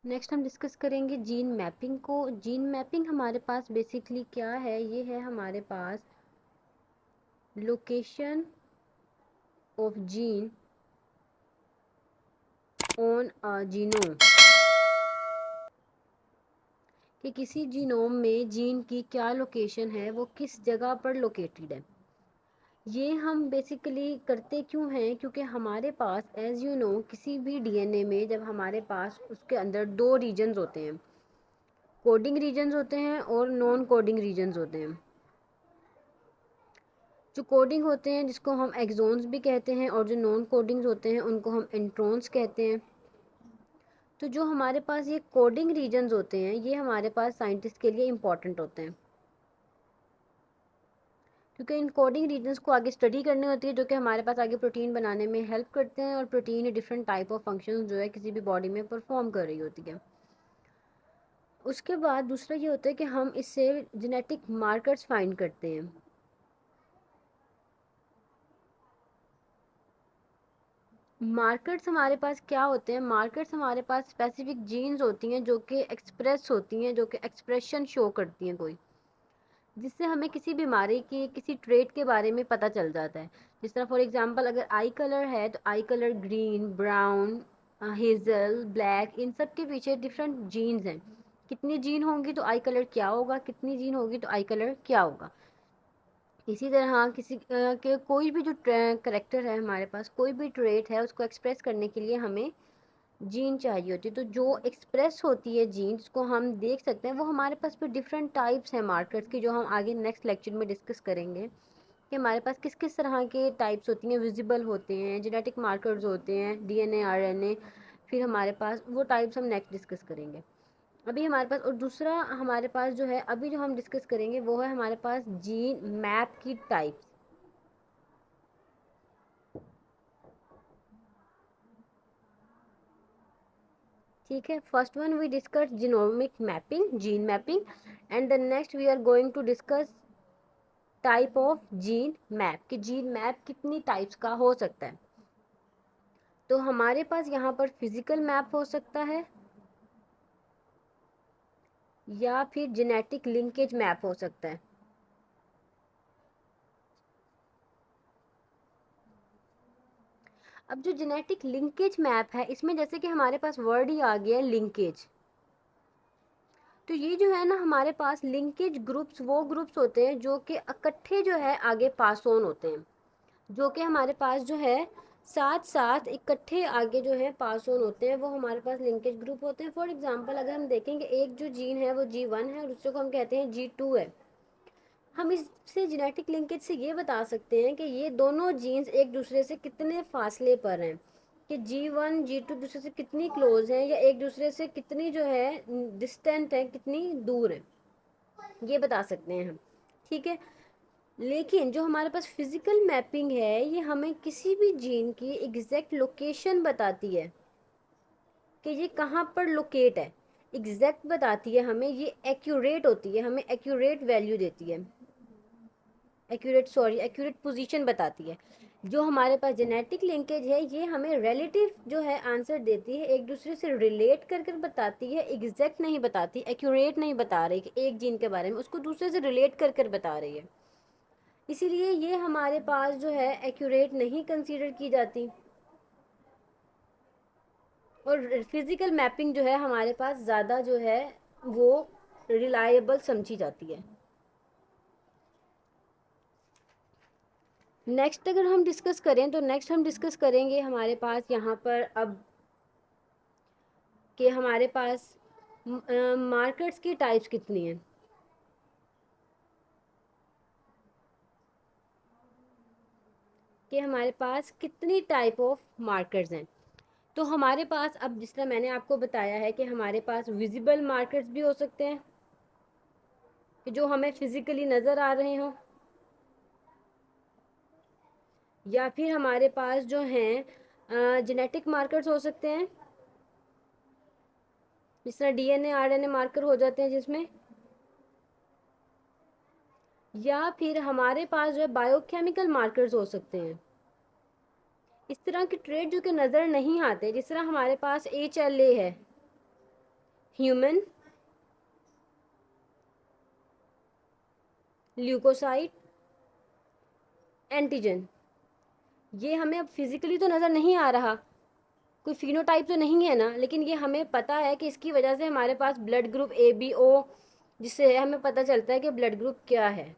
Next हम discuss करेंगे gene mapping को। जीन मैपिंग हमारे पास बेसिकली क्या है, ये है हमारे पास location of gene on a genome, कि किसी जीनोम में जीन की क्या लोकेशन है, वो किस जगह पर लोकेटेड है। ये हम बेसिकली करते क्यों हैं, क्योंकि हमारे पास एज यू नो किसी भी डीएनए में जब हमारे पास उसके अंदर दो रीजन्स होते हैं, कोडिंग रीजन्स होते हैं और नॉन कोडिंग रीजन्स होते हैं। जो कोडिंग होते हैं जिसको हम एक्सोन्स भी कहते हैं, और जो नॉन कोडिंग्स होते हैं उनको हम इंट्रॉन्स कहते हैं। तो जो हमारे पास ये कोडिंग रीजन्स होते हैं ये हमारे पास साइंटिस्ट के लिए इम्पॉर्टेंट होते हैं, क्योंकि इन कोडिंग रीजन्स को आगे स्टडी करनी होती है, जो कि हमारे पास आगे प्रोटीन बनाने में हेल्प करते हैं, और protein different type of function जो है किसी भी बॉडी में परफॉर्म कर रही होती है। उसके बाद दूसरा ये होता है कि हम इससे जेनेटिक मार्कर्स फाइंड करते हैं। मार्कर्स हमारे पास क्या होते हैं, मार्कर्स हमारे पास स्पेसिफिक जीन्स होती हैं जो कि एक्सप्रेस होती हैं, जो कि एक्सप्रेशन शो करती हैं कोई, जिससे हमें किसी बीमारी की, किसी ट्रेट के बारे में पता चल जाता है। जिस तरह फॉर एग्जांपल अगर आई कलर है तो eye colour green, brown, hazel, black, इन सब के पीछे डिफरेंट जीन्स हैं। कितनी जीन होंगी तो आई कलर क्या होगा, कितनी जीन होगी तो आई कलर क्या होगा। इसी तरह किसी के कोई भी जो करेक्टर है हमारे पास, कोई भी ट्रेट है, उसको एक्सप्रेस करने के लिए हमें जीन चाहिए होती है। तो जो एक्सप्रेस होती है जीन जिसको हम देख सकते हैं, वो हमारे पास भी डिफरेंट टाइप्स हैं मार्कर्स की, जो हम आगे नेक्स्ट लेक्चर में डिस्कस करेंगे कि हमारे पास किस किस तरह के टाइप्स होती हैं। विजिबल होते हैं, जेनेटिक मार्कर्स होते हैं, डीएनए, आरएनए, फिर हमारे पास वो टाइप्स हम नेक्स्ट डिस्कस करेंगे। अभी हमारे पास और दूसरा हमारे पास जो है, अभी जो हम डिस्कस करेंगे वो है हमारे पास जीन मैप की टाइप्स। ठीक है, first one we discuss genomic mapping, gene mapping, and the next we are going to discuss type of gene map, कि जीन मैप कितनी टाइप्स का हो सकता है। तो हमारे पास यहाँ पर फिजिकल मैप हो सकता है या फिर जेनेटिक लिंकेज मैप हो सकता है। अब जो जेनेटिक लिंकेज मैप है, इसमें जैसे कि हमारे पास वर्ड ही आ गया लिंकेज, तो ये जो है ना हमारे पास लिंकेज ग्रुप्स वो ग्रुप्स होते हैं जो कि इकट्ठे जो है आगे पास ऑन होते हैं, जो कि हमारे पास जो है साथ साथ इकट्ठे आगे जो है पास ऑन होते हैं, वो हमारे पास लिंकेज ग्रुप होते हैं। फॉर एग्जांपल अगर हम देखेंगे एक जो जीन है वो G1 है और दूसरे को हम कहते हैं G2 है। हम इससे जेनेटिक लिंकेज से ये बता सकते हैं कि ये दोनों जीन्स एक दूसरे से कितने फासले पर हैं, कि G1 G2 दूसरे से कितनी क्लोज हैं, या एक दूसरे से कितनी जो है डिस्टेंट है, कितनी दूर है, ये बता सकते हैं हम। ठीक है, लेकिन जो हमारे पास फिजिकल मैपिंग है ये हमें किसी भी जीन की एग्जैक्ट लोकेशन बताती है, कि ये कहाँ पर लोकेट है, एग्जैक्ट बताती है हमें, ये एक्यूरेट होती है, हमें एक्यूरेट वैल्यू देती है, एक्यूरेट पोजीशन बताती है। जो हमारे पास जेनेटिक लिंकेज है ये हमें रिलेटिव जो है आंसर देती है, एक दूसरे से रिलेट कर कर बताती है, एग्जैक्ट नहीं बताती, एक्यूरेट नहीं बता रही कि एक जीन के बारे में, उसको दूसरे से रिलेट कर कर बता रही है। इसीलिए ये हमारे पास जो है एक्यूरेट नहीं कंसीडर की जाती, और फिजिकल मैपिंग जो है हमारे पास ज़्यादा जो है वो रिलायबल समझी जाती है। नेक्स्ट अगर हम डिस्कस करें तो नेक्स्ट हम डिस्कस करेंगे हमारे पास यहाँ पर अब कि हमारे पास मार्कर्स की टाइप्स कितनी हैं, कि हमारे पास कितनी टाइप ऑफ मार्कर्स हैं। तो हमारे पास अब जिस तरह मैंने आपको बताया है कि हमारे पास विजिबल मार्कर्स भी हो सकते हैं, कि जो हमें फिजिकली नज़र आ रहे हों, या फिर हमारे पास जो हैं जेनेटिक मार्कर्स हो सकते हैं, जिस तरह डीएनए आरएनए मार्कर हो जाते हैं जिसमें, या फिर हमारे पास जो है बायोकेमिकल मार्कर्स हो सकते हैं, इस तरह के ट्रेड जो कि नज़र नहीं आते, जिस तरह हमारे पास HLA है, ह्यूमन ल्यूकोसाइट एंटीजन, ये हमें अब फिजिकली तो नज़र नहीं आ रहा, कोई फिनोटाइप तो नहीं है ना, लेकिन ये हमें पता है कि इसकी वजह से हमारे पास ब्लड ग्रुप AB O, जिससे हमें पता चलता है कि ब्लड ग्रुप क्या है।